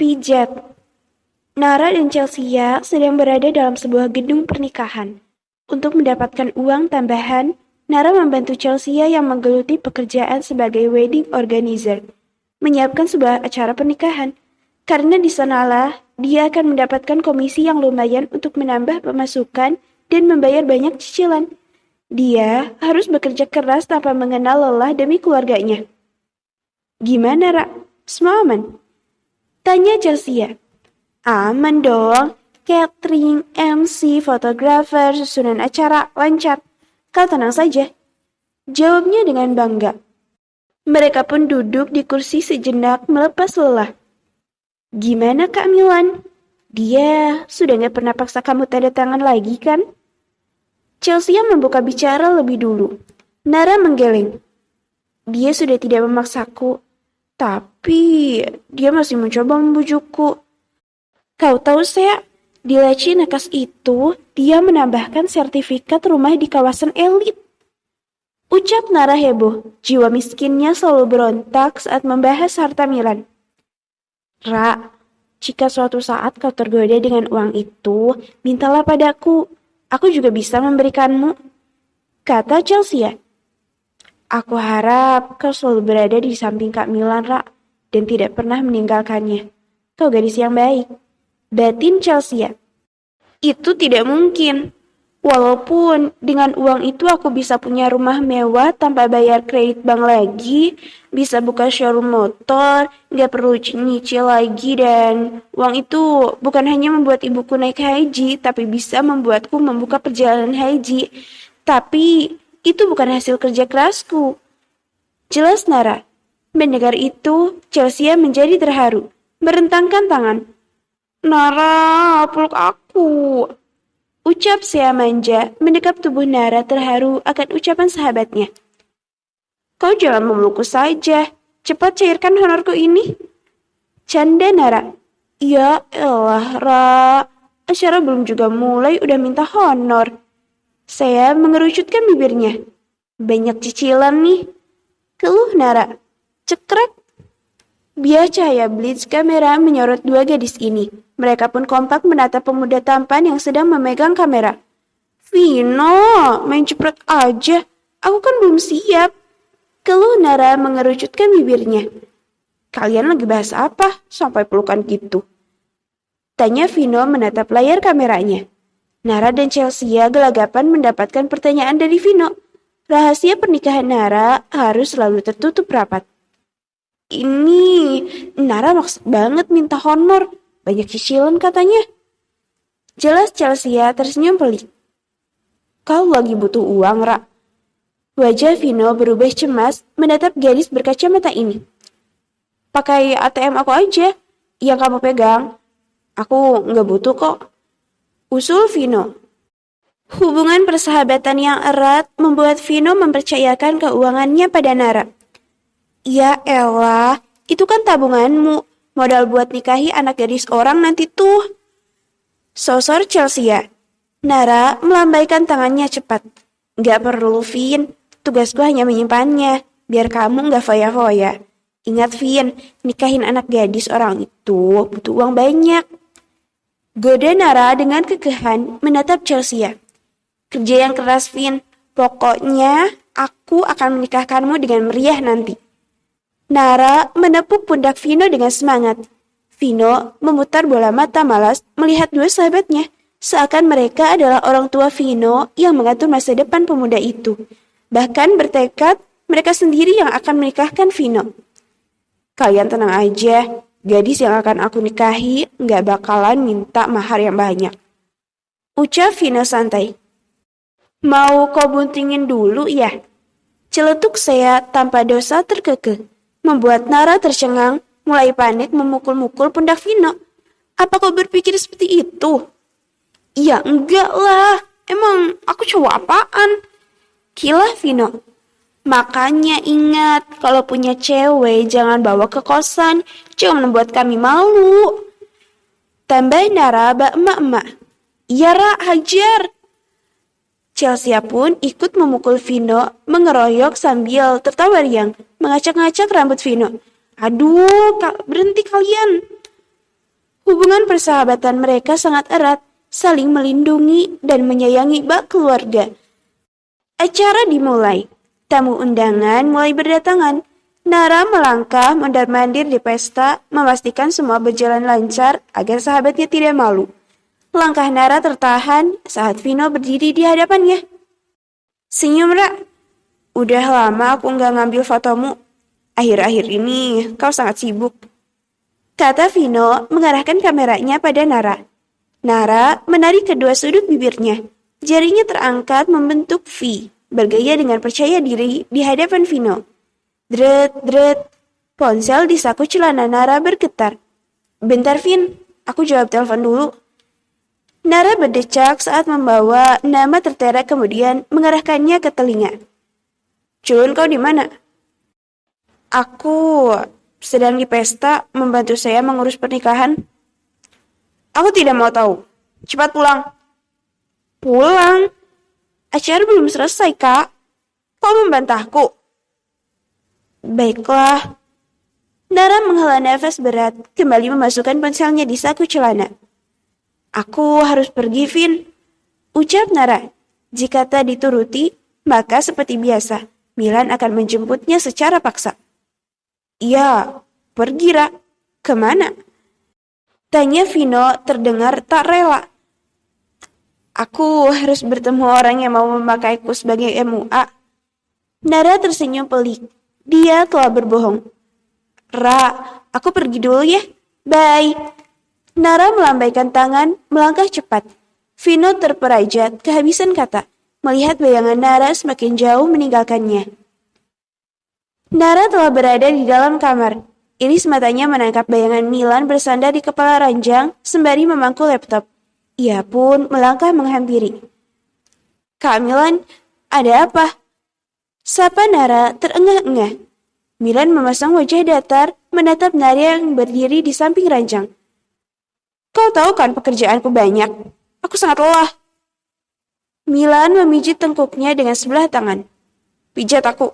Pijat. Nara dan Chelsea sedang berada dalam sebuah gedung pernikahan. Untuk mendapatkan uang tambahan, Nara membantu Chelsea yang menggeluti pekerjaan sebagai wedding organizer, menyiapkan sebuah acara pernikahan. Karena di sanalah dia akan mendapatkan komisi yang lumayan untuk menambah pemasukan dan membayar banyak cicilan. Dia harus bekerja keras tanpa mengenal lelah demi keluarganya. Gimana, Ra? Semua aman? Tanya Chelsea. Aman dong. Catering, MC, fotografer, susunan acara, lancar. Kau tenang saja. Jawabnya dengan bangga. Mereka pun duduk di kursi sejenak melepas lelah. Gimana Kak Milan? Dia sudah gak pernah paksa kamu tanda tangan lagi kan? Chelsea membuka bicara lebih dulu. Nara menggeleng. Dia sudah tidak memaksaku. Tapi dia masih mencoba membujukku. Kau tahu saya, di laci nakas itu dia menambahkan sertifikat rumah di kawasan elit. Ucap Nara heboh, jiwa miskinnya selalu berontak saat membahas harta Milan. Ra, jika suatu saat kau tergoda dengan uang itu, mintalah padaku. Aku juga bisa memberikanmu. Kata Chelsea. Aku harap kau selalu berada di samping Kak Milan, Ra, dan tidak pernah meninggalkannya. Kau gadis yang baik. Batin Chelsea. Itu tidak mungkin. Walaupun dengan uang itu aku bisa punya rumah mewah tanpa bayar kredit bank lagi, bisa buka showroom motor, gak perlu nyicil lagi, dan uang itu bukan hanya membuat ibuku naik haji, tapi bisa membuatku membuka perjalanan haji. Tapi itu bukan hasil kerja kerasku. Jelas Nara. Mendengar itu, Chelsea menjadi terharu, merentangkan tangan. Nara, peluk aku. Ucap Sea manja mendekap tubuh Nara terharu akan ucapan sahabatnya. Kau jangan memelukku saja. Cepat cairkan honorku ini. Canda Nara. Ya elah, Ra. Acara belum juga mulai udah minta honor. Saya mengerucutkan bibirnya. Banyak cicilan nih. Keluh Nara. Cekrek. Biar cahaya blitz kamera menyorot dua gadis ini. Mereka pun kompak menatap pemuda tampan yang sedang memegang kamera. Vino, main cepet aja. Aku kan belum siap. Keluh Nara mengerucutkan bibirnya. Kalian lagi bahas apa sampai pelukan gitu? Tanya Vino menatap layar kameranya. Nara dan Chelsea gelagapan mendapatkan pertanyaan dari Vino. Rahasia pernikahan Nara harus selalu tertutup rapat. Ini Nara maksud banget minta honor. Banyak cicilan katanya. Jelas Chelsea tersenyum pelik. Kau lagi butuh uang, Ra. Wajah Vino berubah cemas menatap gadis berkacamata ini. Pakai ATM aku aja yang kamu pegang. Aku nggak butuh kok. Usul Vino. Hubungan persahabatan yang erat membuat Vino mempercayakan keuangannya pada Nara. Ya elah, itu kan tabunganmu. Modal buat nikahi anak gadis orang nanti tuh. Sosor Chelsea. Nara melambaikan tangannya cepat. Gak perlu, Vin. Tugasku hanya menyimpannya. Biar kamu gak foya-foya. Ingat, Vin. Nikahin anak gadis orang itu butuh uang banyak. Goda Nara dengan kekehan menatap Chelsea. Kerja yang keras, Vin. Pokoknya aku akan menikahkanmu dengan meriah nanti. Nara menepuk pundak Vino dengan semangat. Vino memutar bola mata malas melihat dua sahabatnya. Seakan mereka adalah orang tua Vino yang mengatur masa depan pemuda itu. Bahkan bertekad mereka sendiri yang akan menikahkan Vino. Kalian tenang aja. Gadis yang akan aku nikahi gak bakalan minta mahar yang banyak. Ucap Vino santai. Mau kau buntingin dulu ya? Celetuk saya tanpa dosa terkekeh. Membuat Nara tercengang, mulai panik memukul-mukul pundak Vino. Apa kau berpikir seperti itu? Ya enggak lah, emang aku cowok apaan? Kilah Vino. Makanya ingat, kalau punya cewek jangan bawa ke kosan, jangan membuat kami malu. Tambah Nara bak emak-emak. Ya Ra, hajar. Chelsea pun ikut memukul Vino, mengeroyok sambil tertawa riang, mengacak-ngacak rambut Vino. Aduh, berhenti kalian. Hubungan persahabatan mereka sangat erat, saling melindungi dan menyayangi bak keluarga. Acara dimulai. Tamu undangan mulai berdatangan. Nara melangkah mondar-mandir di pesta, memastikan semua berjalan lancar agar sahabatnya tidak malu. Langkah Nara tertahan saat Vino berdiri di hadapannya. "Senyum, Ra. Udah lama aku nggak ngambil fotomu. Akhir-akhir ini kau sangat sibuk," kata Vino mengarahkan kameranya pada Nara. Nara menarik kedua sudut bibirnya. Jarinya terangkat membentuk V, bergaya dengan percaya diri di hadapan Vino. Dret, dret. Ponsel di saku celana Nara bergetar. "Bentar, Vin. Aku jawab telepon dulu." Nara berdecak saat membawa nama tertera kemudian mengarahkannya ke telinga. "Culun, kau di mana?" "Aku sedang di pesta membantu saya mengurus pernikahan." "Aku tidak mau tahu. Cepat pulang." "Pulang? Acara belum selesai, Kak. Kau membantahku?" "Baiklah." Nara menghela nafas berat, kembali memasukkan ponselnya di saku celana. "Aku harus pergi, Vin," ucap Nara. Jika tak dituruti, maka seperti biasa, Milan akan menjemputnya secara paksa. "Ya, pergi, Ra. Kemana?" tanya Vino terdengar tak rela. "Aku harus bertemu orang yang mau memakaiku sebagai MUA." Nara tersenyum pelik. Dia telah berbohong. "Ra, aku pergi dulu ya. Bye." Nara melambaikan tangan, melangkah cepat. Vino terperajat, kehabisan kata, melihat bayangan Nara semakin jauh meninggalkannya. Nara telah berada di dalam kamar. Iris matanya menangkap bayangan Milan bersandar di kepala ranjang sembari memangku laptop. Ia pun melangkah menghampiri. "Kak Milan, ada apa?" sapa Nara terengah-engah. Milan memasang wajah datar, menatap Nara yang berdiri di samping ranjang. "Kau tahu kan pekerjaanku banyak. Aku sangat lelah." Milan memijit tengkuknya dengan sebelah tangan. "Pijat aku."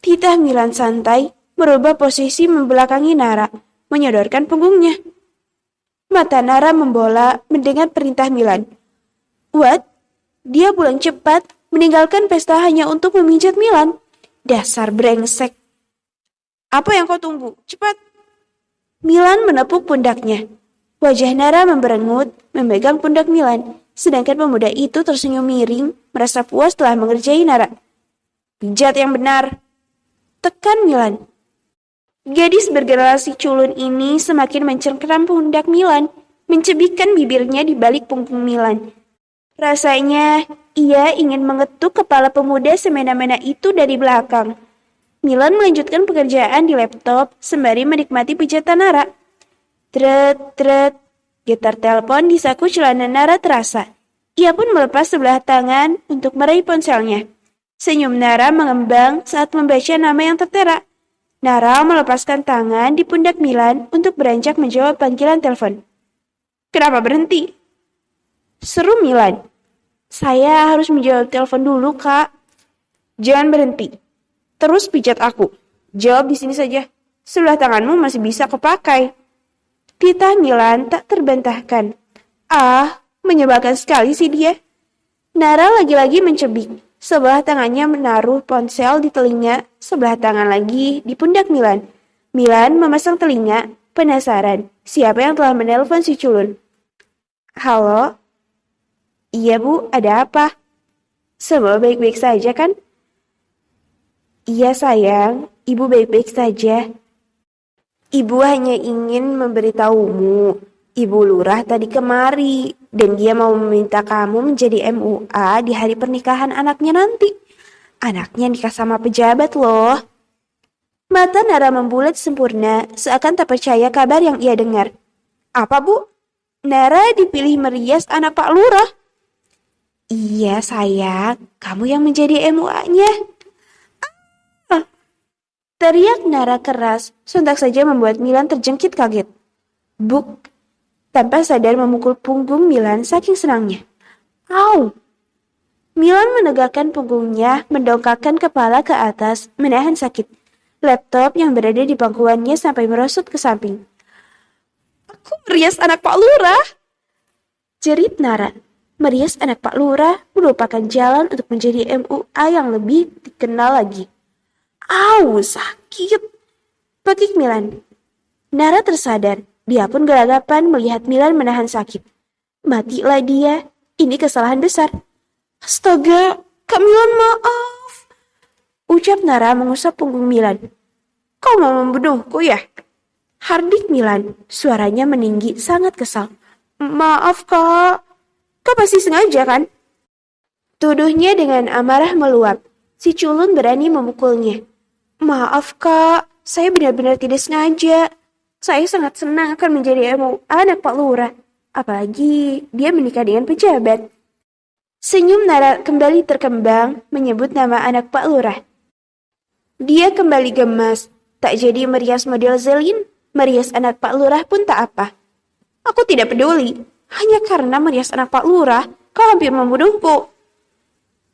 Titah Milan santai, merubah posisi membelakangi Nara, menyodorkan punggungnya. Mata Nara membola mendengar perintah Milan. "What? Dia pulang cepat, meninggalkan pesta hanya untuk memijat Milan? Dasar brengsek." "Apa yang kau tunggu? Cepat." Milan menepuk pundaknya. Wajah Nara memberengut, memegang pundak Milan, sedangkan pemuda itu tersenyum miring, merasa puas telah mengerjai Nara. "Pijat yang benar," tekan Milan. Gadis bergenerasi culun ini semakin mencengkeram pundak Milan, mencebikkan bibirnya di balik punggung Milan. Rasanya ia ingin mengetuk kepala pemuda semena-mena itu dari belakang. Milan melanjutkan pekerjaan di laptop sembari menikmati pijatan Nara. Tret, tret, getar telepon di saku celana Nara terasa. Ia pun melepas sebelah tangan untuk meraih ponselnya. Senyum Nara mengembang saat membaca nama yang tertera. Nara melepaskan tangan di pundak Milan untuk beranjak menjawab panggilan telepon. "Kenapa berhenti?" seru Milan. "Saya harus menjawab telepon dulu, Kak." "Jangan berhenti. Terus pijat aku. Jawab di sini saja. Sebelah tanganmu masih bisa kepakai." Titah Milan tak terbantahkan. Menyebalkan sekali sih dia. Nara lagi-lagi mencebik. Sebelah tangannya menaruh ponsel di telinga, sebelah tangan lagi di pundak Milan. Milan memasang telinga, penasaran siapa yang telah menelpon si culun. "Halo?" "Iya Bu, ada apa? Semua baik-baik saja kan?" "Iya sayang, Ibu baik-baik saja. Ibu hanya ingin memberitahumu, Ibu Lurah tadi kemari, dan dia mau meminta kamu menjadi MUA di hari pernikahan anaknya nanti. Anaknya nikah sama pejabat loh." Mata Nara membulat sempurna, seakan tak percaya kabar yang ia dengar. "Apa Bu? Nara dipilih merias anak Pak Lurah?" "Iya sayang, kamu yang menjadi MUA-nya. Teriak Nara keras, sontak saja membuat Milan terjengkit kaget. Buk, tanpa sadar memukul punggung Milan saking senangnya. "Au!" Milan menegakkan punggungnya, mendongakkan kepala ke atas, menahan sakit. Laptop yang berada di pangkuannya sampai merosot ke samping. Aku merias anak Pak Lurah. Jerit Nara. Merias anak Pak Lurah merupakan jalan untuk menjadi MUA yang lebih dikenal lagi. Au, sakit. Pekik Milan. Nara tersadar. Dia pun gelagapan melihat Milan menahan sakit. Matilah dia. Ini kesalahan besar. Astaga, Kak Milan maaf. Ucap Nara mengusap punggung Milan. Kau mau membunuhku ya? Hardik Milan, suaranya meninggi sangat kesal. Maaf kak, kau pasti sengaja kan? Tuduhnya dengan amarah meluap. Si culun berani memukulnya. Maaf kak, saya benar-benar tidak sengaja. Saya sangat senang akan menjadi anak Pak Lurah. Apalagi dia menikah dengan pejabat. Senyum Nara kembali terkembang menyebut nama anak Pak Lurah. Dia kembali gemas, tak jadi merias model Zelin, merias anak Pak Lurah pun tak apa. Aku tidak peduli, hanya karena merias anak Pak Lurah, kau hampir membunuhku.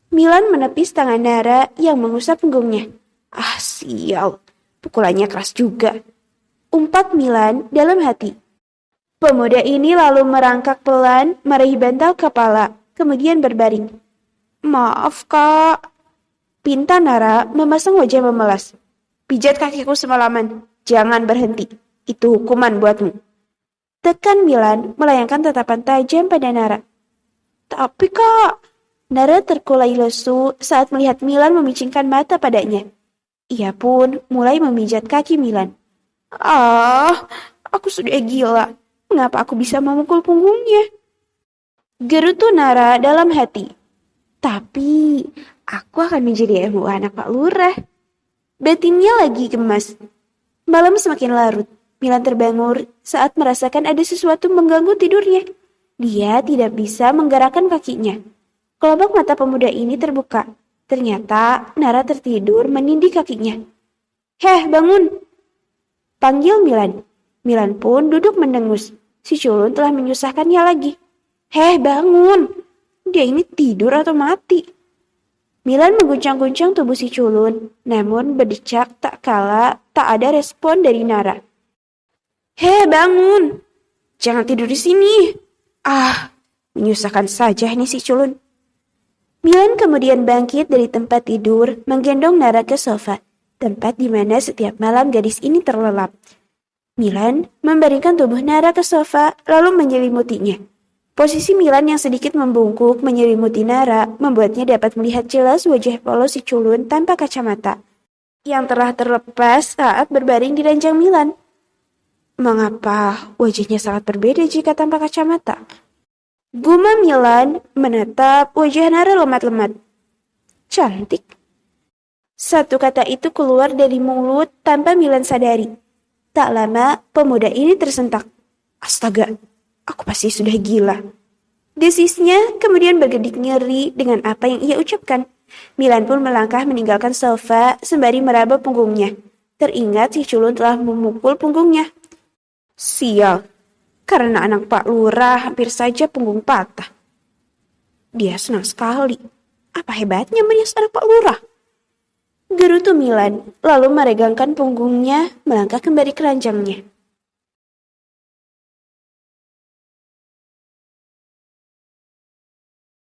Milan menepis tangan Nara yang mengusap punggungnya. Ah sial, pukulannya keras juga. Umpat Milan dalam hati. Pemuda ini lalu merangkak pelan, meraih bantal kepala, kemudian berbaring. Maaf kak. Pinta Nara memasang wajah memelas. Pijat kakiku semalaman, jangan berhenti. Itu hukuman buatmu. Tekan Milan melayangkan tatapan tajam pada Nara. Tapi kak, Nara terkulai lesu saat melihat Milan memicingkan mata padanya. Ia pun mulai memijat kaki Milan. Aku sudah gila. Mengapa aku bisa memukul punggungnya? Gerutu Nara dalam hati. Tapi aku akan menjadi ibu anak Pak Lurah. Batinnya lagi gemas. Malam semakin larut. Milan terbangun saat merasakan ada sesuatu mengganggu tidurnya. Dia tidak bisa menggerakkan kakinya. Kelopak mata pemuda ini terbuka. Ternyata Nara tertidur menindih kakinya. Heh, bangun! Panggil Milan. Milan pun duduk mendengus. Si culun telah menyusahkannya lagi. Heh, bangun! Dia ini tidur atau mati? Milan mengguncang-guncang tubuh si culun, namun berdecak tak kala tak ada respon dari Nara. Heh, bangun! Jangan tidur di sini. Menyusahkan saja nih si culun. Milan kemudian bangkit dari tempat tidur, menggendong Nara ke sofa, tempat di mana setiap malam gadis ini terlelap. Milan membaringkan tubuh Nara ke sofa, lalu menyelimutinya. Posisi Milan yang sedikit membungkuk menyelimuti Nara membuatnya dapat melihat jelas wajah polos si culun tanpa kacamata yang telah terlepas saat berbaring di ranjang Milan. Mengapa wajahnya sangat berbeda jika tanpa kacamata? Gumam Milan menatap wajah Nara lemat-lemat. Cantik. Satu kata itu keluar dari mulut tanpa Milan sadari. Tak lama pemuda ini tersentak. Astaga, aku pasti sudah gila. Desisnya kemudian bergedik nyeri dengan apa yang ia ucapkan. Milan pun melangkah meninggalkan sofa sembari meraba punggungnya. Teringat si culun telah memukul punggungnya. Sial, karena anak Pak Lurah hampir saja punggung patah. Dia senang sekali. Apa hebatnya merias anak Pak Lurah? Gerutu Milan lalu meregangkan punggungnya melangkah kembali ke ranjangnya.